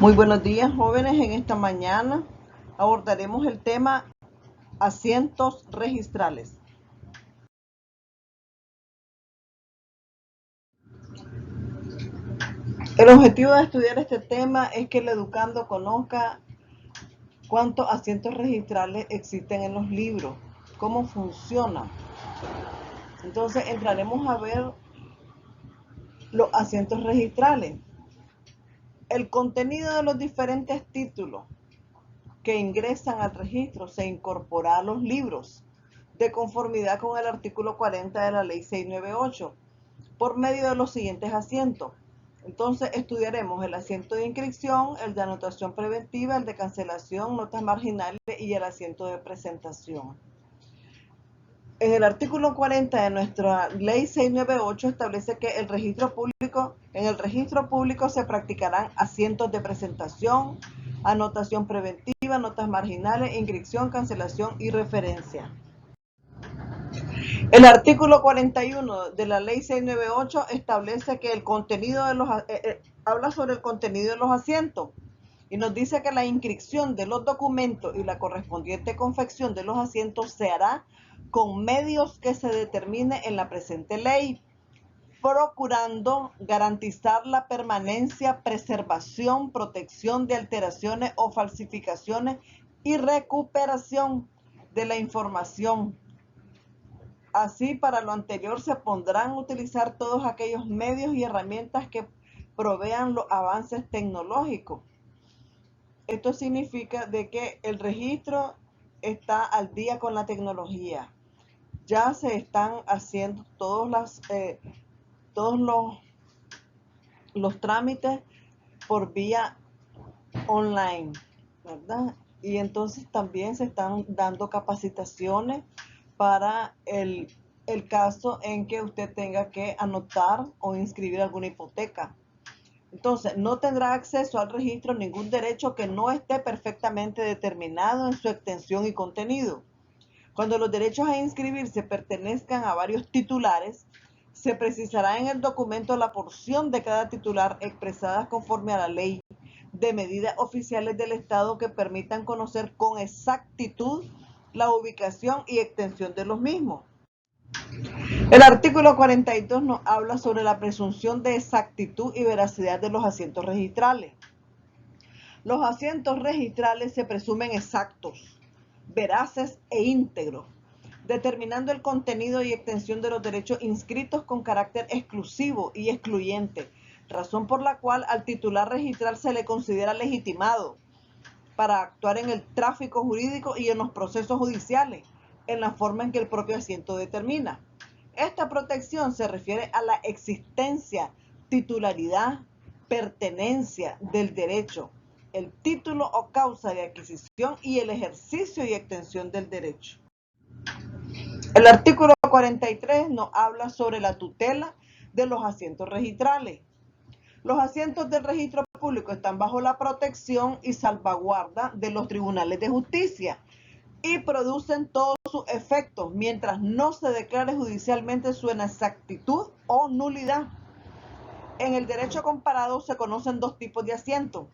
Muy buenos días, jóvenes. En esta mañana abordaremos el tema asientos registrales. El objetivo de estudiar este tema es que el educando conozca cuántos asientos registrales existen en los libros, cómo funcionan. Entonces entraremos a ver los asientos registrales, el contenido de los diferentes títulos que ingresan al registro se incorpora a los libros de conformidad con el artículo 40 de la ley 698 por medio de los siguientes asientos. Entonces estudiaremos el asiento de inscripción, el de anotación preventiva, el de cancelación, notas marginales y el asiento de presentación. En el artículo 40 de nuestra ley 698 establece que en el registro público se practicarán asientos de presentación, anotación preventiva, notas marginales, inscripción, cancelación y referencia. El artículo 41 de la ley 698 establece que el contenido de habla sobre el contenido de los asientos y nos dice que la inscripción de los documentos y la correspondiente confección de los asientos se hará con medios que se determine en la presente ley, procurando garantizar la permanencia, preservación, protección de alteraciones o falsificaciones y recuperación de la información. Así, para lo anterior se pondrán a utilizar todos aquellos medios y herramientas que provean los avances tecnológicos. Esto significa de que el registro está al día con la tecnología. Ya se están haciendo todos los trámites por vía online, ¿verdad? Y entonces también se están dando capacitaciones para el caso en que usted tenga que anotar o inscribir alguna hipoteca. Entonces, no tendrá acceso al registro ningún derecho que no esté perfectamente determinado en su extensión y contenido. Cuando los derechos a inscribirse pertenezcan a varios titulares, se precisará en el documento la porción de cada titular expresada conforme a la ley de medidas oficiales del Estado que permitan conocer con exactitud la ubicación y extensión de los mismos. El artículo 42 nos habla sobre la presunción de exactitud y veracidad de los asientos registrales. Los asientos registrales se presumen exactos, veraces e íntegros, determinando el contenido y extensión de los derechos inscritos con carácter exclusivo y excluyente, razón por la cual al titular registral se le considera legitimado para actuar en el tráfico jurídico y en los procesos judiciales, en la forma en que el propio asiento determina. Esta protección se refiere a la existencia, titularidad, pertenencia del derecho, el título o causa de adquisición y el ejercicio y extensión del derecho. El artículo 43 nos habla sobre la tutela de los asientos registrales. Los asientos del registro público están bajo la protección y salvaguarda de los tribunales de justicia y producen todos sus efectos mientras no se declare judicialmente su inexactitud o nulidad. En el derecho comparado se conocen dos tipos de asientos.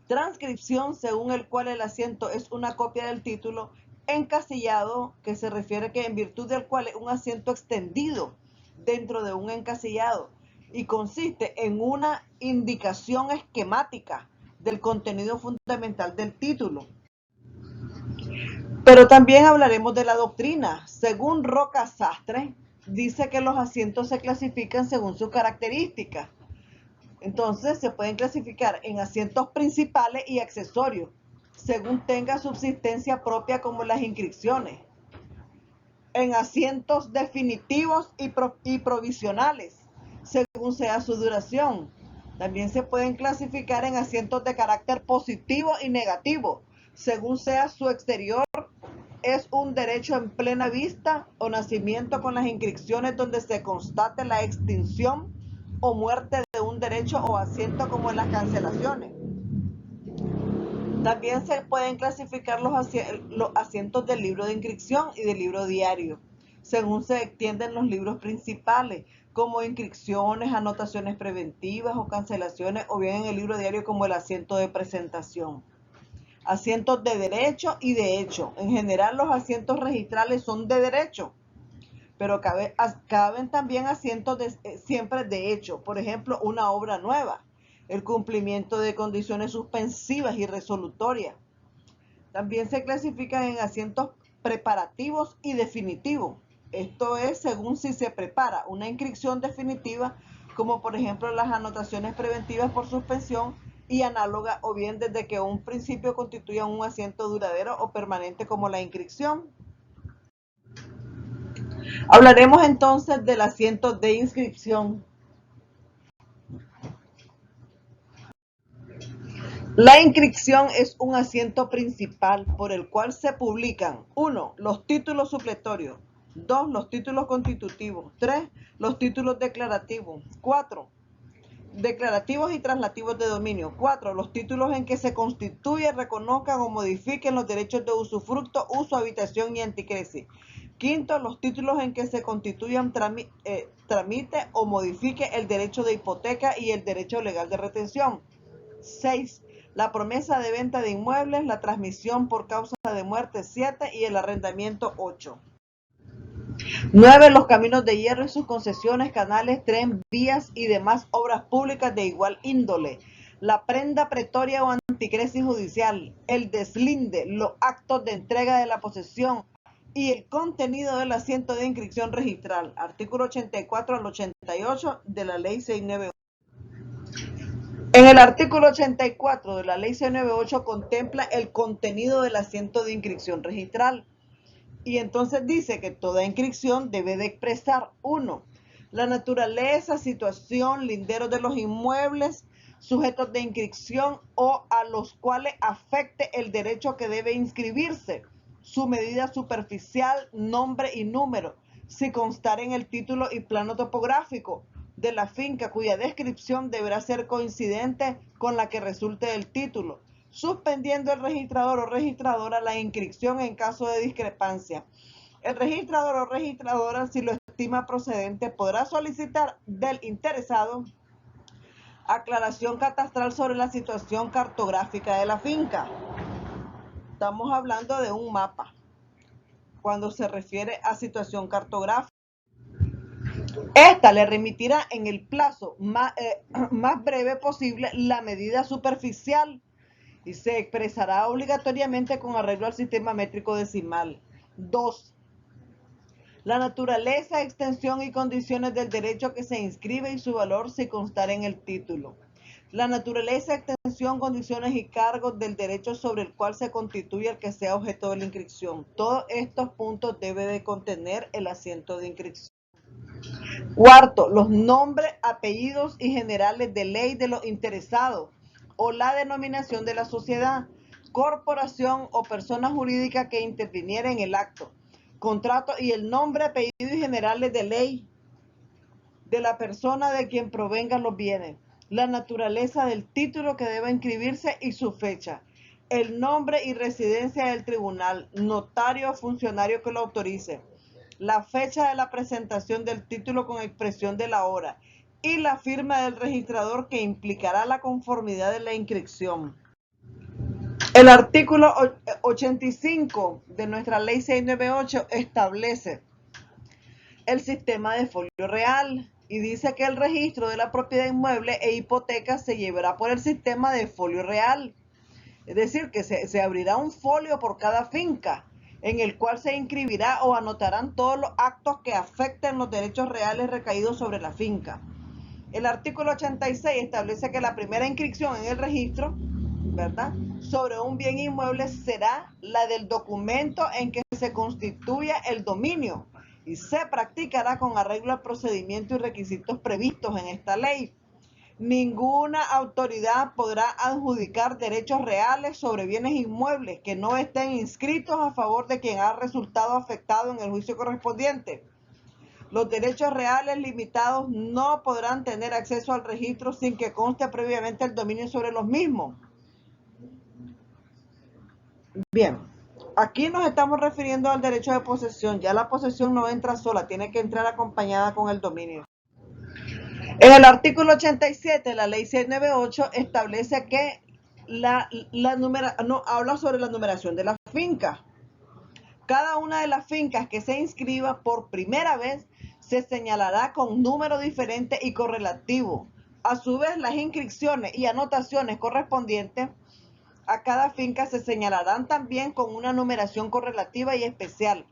Transcripción, según el cual el asiento es una copia del título. Encasillado, que se refiere que en virtud del cual es un asiento extendido dentro de un encasillado y consiste en una indicación esquemática del contenido fundamental del título. Pero también hablaremos de la doctrina. Según Roca Sastre, dice que los asientos se clasifican según sus características. Entonces se pueden clasificar en asientos principales y accesorios, según tenga subsistencia propia como las inscripciones, en asientos definitivos y provisionales, según sea su duración. También se pueden clasificar en asientos de carácter positivo y negativo, según sea su exterior. Es un derecho en plena vista o nacimiento con las inscripciones donde se constate la extinción o muerte de un derecho o asiento, como en las cancelaciones. También se pueden clasificar los asientos del libro de inscripción y del libro diario. según se extienden los libros principales, como inscripciones, anotaciones preventivas o cancelaciones, o bien en el libro diario como el asiento de presentación. Asientos de derecho y de hecho. En general los asientos registrales son de derecho, pero caben también asientos siempre de hecho. Por ejemplo, una obra nueva, el cumplimiento de condiciones suspensivas y resolutorias. También se clasifican en asientos preparativos y definitivos. Esto es según si se prepara una inscripción definitiva, como por ejemplo las anotaciones preventivas por suspensión y análoga, o bien desde que un principio constituya un asiento duradero o permanente como la inscripción. Hablaremos entonces del asiento de inscripción. La inscripción es un asiento principal por el cual se publican 1. Los títulos supletorios, 2. Los títulos constitutivos, 3. Los títulos declarativos, 4. Declarativos y traslativos de dominio, 4. Los títulos en que se constituye, reconozcan o modifiquen los derechos de usufructo, uso, habitación y anticresis. 5. Los títulos en que se constituyan, tramite o modifique el derecho de hipoteca y el derecho legal de retención. 6. La promesa de venta de inmuebles, la transmisión por causa de muerte, 7, y el arrendamiento, 8. 9. Los caminos de hierro y sus concesiones, canales, tren, vías y demás obras públicas de igual índole. La prenda pretoria o anticresis judicial, el deslinde, los actos de entrega de la posesión y el contenido del asiento de inscripción registral. Artículo 84 al 88 de la Ley 698. En el artículo 84 de la Ley 698 contempla el contenido del asiento de inscripción registral. Y entonces dice que toda inscripción debe de expresar 1. La naturaleza, situación, linderos de los inmuebles, sujetos de inscripción o a los cuales afecte el derecho que debe inscribirse, su medida superficial, nombre y número, si constara en el título y plano topográfico de la finca cuya descripción deberá ser coincidente con la que resulte del título, suspendiendo el registrador o registradora la inscripción en caso de discrepancia. El registrador o registradora, si lo estima procedente, podrá solicitar del interesado aclaración catastral sobre la situación cartográfica de la finca. Estamos hablando de un mapa cuando se refiere a situación cartográfica. Esta le remitirá en el plazo más breve posible la medida superficial y se expresará obligatoriamente con arreglo al sistema métrico decimal. 2. La naturaleza, extensión y condiciones del derecho que se inscribe y su valor si constara en el título. La naturaleza, extensión, condiciones y cargos del derecho sobre el cual se constituye el que sea objeto de la inscripción. Todos estos puntos debe de contener el asiento de inscripción. 4. Los nombres, apellidos y generales de ley de los interesados o la denominación de la sociedad, corporación o persona jurídica que interviniera en el acto, contrato y el nombre, apellido y generales de ley de la persona de quien provengan los bienes, la naturaleza del título que deba inscribirse y su fecha, el nombre y residencia del tribunal, notario o funcionario que lo autorice, la fecha de la presentación del título con expresión de la hora y la firma del registrador que implicará la conformidad de la inscripción. El artículo 85 de nuestra Ley 698 establece el sistema de folio real y dice que el registro de la propiedad inmueble e hipoteca se llevará por el sistema de folio real. Es decir, que se abrirá un folio por cada finca en el cual se inscribirá o anotarán todos los actos que afecten los derechos reales recaídos sobre la finca. El artículo 86 establece que la primera inscripción en el registro, ¿verdad?, sobre un bien inmueble será la del documento en que se constituya el dominio y se practicará con arreglo al procedimiento y requisitos previstos en esta ley. Ninguna autoridad podrá adjudicar derechos reales sobre bienes inmuebles que no estén inscritos a favor de quien ha resultado afectado en el juicio correspondiente. Los derechos reales limitados no podrán tener acceso al registro sin que conste previamente el dominio sobre los mismos. Bien, Aquí nos estamos refiriendo al derecho de posesión. Ya la posesión no entra sola, tiene que entrar acompañada con el dominio. En el artículo 87, la ley 698 establece que habla sobre la numeración de las fincas. Cada una de las fincas que se inscriba por primera vez se señalará con número diferente y correlativo. A su vez, las inscripciones y anotaciones correspondientes a cada finca se señalarán también con una numeración correlativa y especial.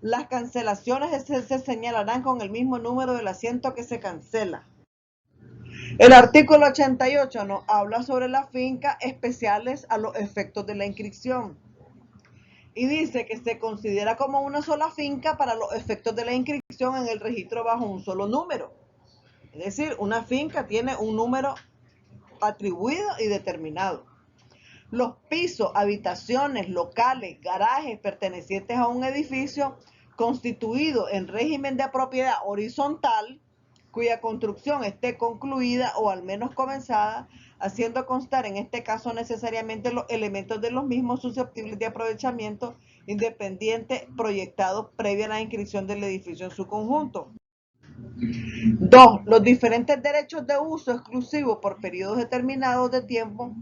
Las cancelaciones se señalarán con el mismo número del asiento que se cancela. El artículo 88 nos habla sobre las fincas especiales a los efectos de la inscripción y dice que se considera como una sola finca para los efectos de la inscripción en el registro bajo un solo número. Es decir, una finca tiene un número atribuido y determinado. Los pisos, habitaciones, locales, garajes pertenecientes a un edificio constituido en régimen de propiedad horizontal, cuya construcción esté concluida o al menos comenzada, haciendo constar en este caso necesariamente los elementos de los mismos susceptibles de aprovechamiento independiente proyectados previa a la inscripción del edificio en su conjunto. 2. Los diferentes derechos de uso exclusivo por periodos determinados de tiempo,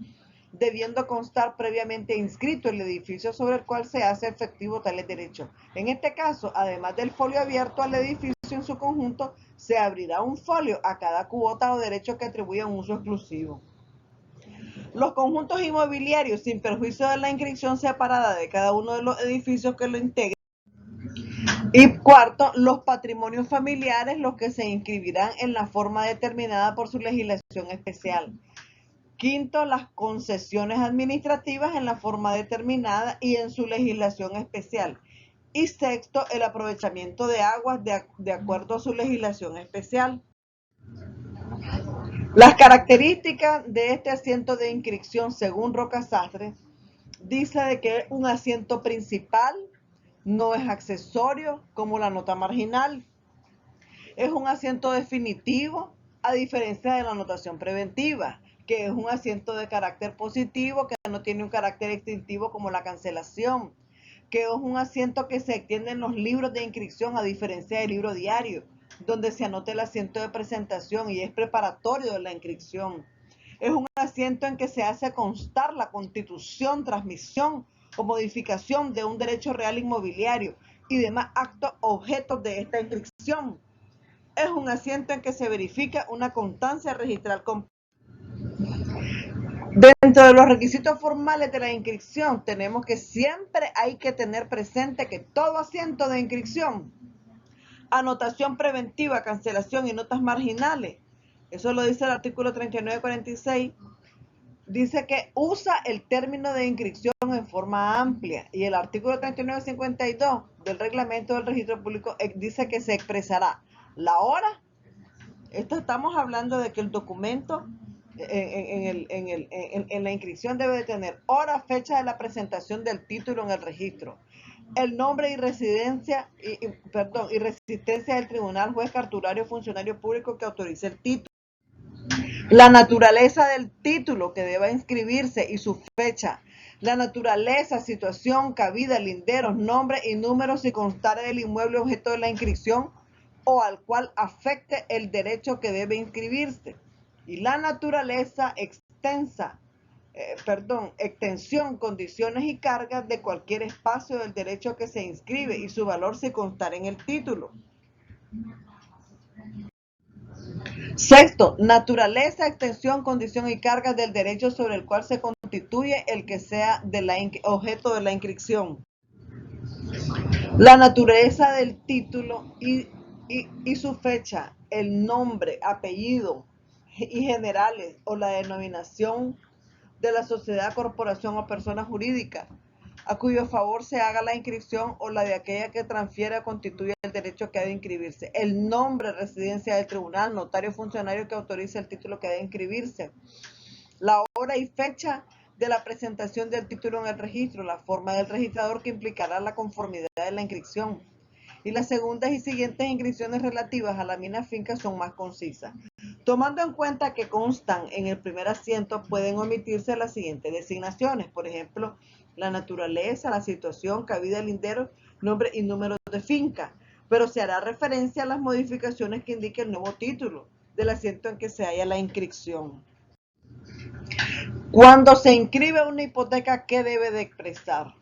debiendo constar previamente inscrito el edificio sobre el cual se hace efectivo tales derechos. En este caso, además del folio abierto al edificio en su conjunto, se abrirá un folio a cada cuota o derecho que atribuya un uso exclusivo. Los conjuntos inmobiliarios, sin perjuicio de la inscripción separada de cada uno de los edificios que lo integren. Y cuarto, los patrimonios familiares, los que se inscribirán en la forma determinada por su legislación especial. Quinto, las concesiones administrativas en la forma determinada y en su legislación especial. Y sexto, el aprovechamiento de aguas de acuerdo a su legislación especial. Las características de este asiento de inscripción, según Roca Sastre, dice de que es un asiento principal, no es accesorio como la nota marginal. Es un asiento definitivo, a diferencia de la anotación preventiva, que es un asiento de carácter positivo, que no tiene un carácter extintivo como la cancelación, que es un asiento que se extiende en los libros de inscripción, a diferencia del libro diario, donde se anota el asiento de presentación y es preparatorio de la inscripción. Es un asiento en que se hace constar la constitución, transmisión o modificación de un derecho real inmobiliario y demás actos objetos de esta inscripción. Es un asiento en que se verifica una constancia registral completa. Dentro de los requisitos formales de la inscripción, tenemos que siempre hay que tener presente que todo asiento de inscripción, anotación preventiva, cancelación y notas marginales, eso lo dice el artículo 3946, dice que usa el término de inscripción en forma amplia, y el artículo 3952 del reglamento del registro público dice que se expresará la hora. Estamos hablando de que el documento en la inscripción debe de tener hora, fecha de la presentación del título en el registro, el nombre y residencia y resistencia del tribunal, juez, cartulario, funcionario público que autorice el título, la naturaleza del título que deba inscribirse y su fecha, la naturaleza, situación, cabida, linderos, nombre y números si constare del inmueble objeto de la inscripción o al cual afecte el derecho que debe inscribirse, y la naturaleza, extensión, condiciones y cargas de cualquier espacio del derecho que se inscribe y su valor si constare en el título. Sexto, naturaleza, extensión, condición y cargas del derecho sobre el cual se constituye el que sea objeto de la inscripción. La naturaleza del título y su fecha, el nombre, apellido y generales o la denominación de la sociedad, corporación o persona jurídica a cuyo favor se haga la inscripción o la de aquella que transfiere o constituye el derecho que ha de inscribirse, el nombre, residencia del tribunal, notario, funcionario que autorice el título que ha de inscribirse, la hora y fecha de la presentación del título en el registro, la forma del registrador que implicará la conformidad de la inscripción, y las segundas y siguientes inscripciones relativas a la misma finca son más concisas. Tomando en cuenta que constan en el primer asiento, pueden omitirse las siguientes designaciones, por ejemplo, la naturaleza, la situación, cabida del lindero, nombre y número de finca, pero se hará referencia a las modificaciones que indique el nuevo título del asiento en que se halla la inscripción. Cuando se inscribe una hipoteca, ¿qué debe de expresar?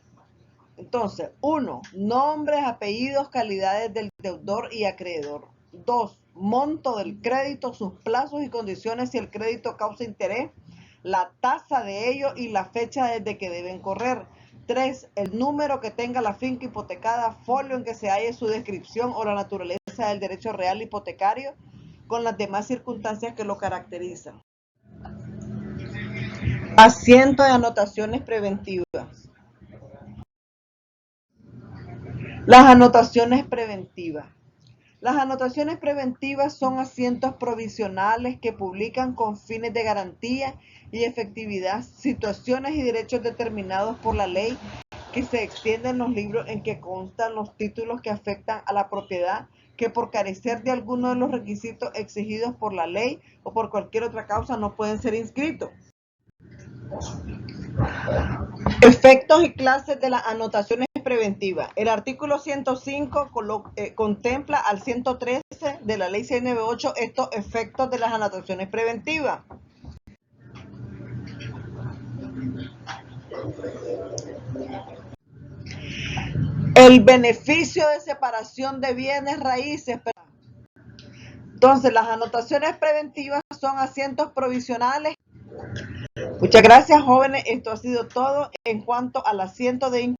Entonces, 1. Nombres, apellidos, calidades del deudor y acreedor. 2. Monto del crédito, sus plazos y condiciones si el crédito causa interés, la tasa de ello y la fecha desde que deben correr. 3. El número que tenga la finca hipotecada, folio en que se halle su descripción o la naturaleza del derecho real hipotecario con las demás circunstancias que lo caracterizan. Asiento de anotaciones preventivas. Las anotaciones preventivas. Las anotaciones preventivas son asientos provisionales que publican con fines de garantía y efectividad situaciones y derechos determinados por la ley que se extienden los libros en que constan los títulos que afectan a la propiedad que por carecer de alguno de los requisitos exigidos por la ley o por cualquier otra causa no pueden ser inscritos. Efectos y clases de las anotaciones preventivas. El artículo 105 contempla al 113 de la ley 698 estos efectos de las anotaciones preventivas. El beneficio de separación de bienes raíces. Entonces, las anotaciones preventivas son asientos provisionales. Muchas gracias, jóvenes. Esto ha sido todo en cuanto al asiento de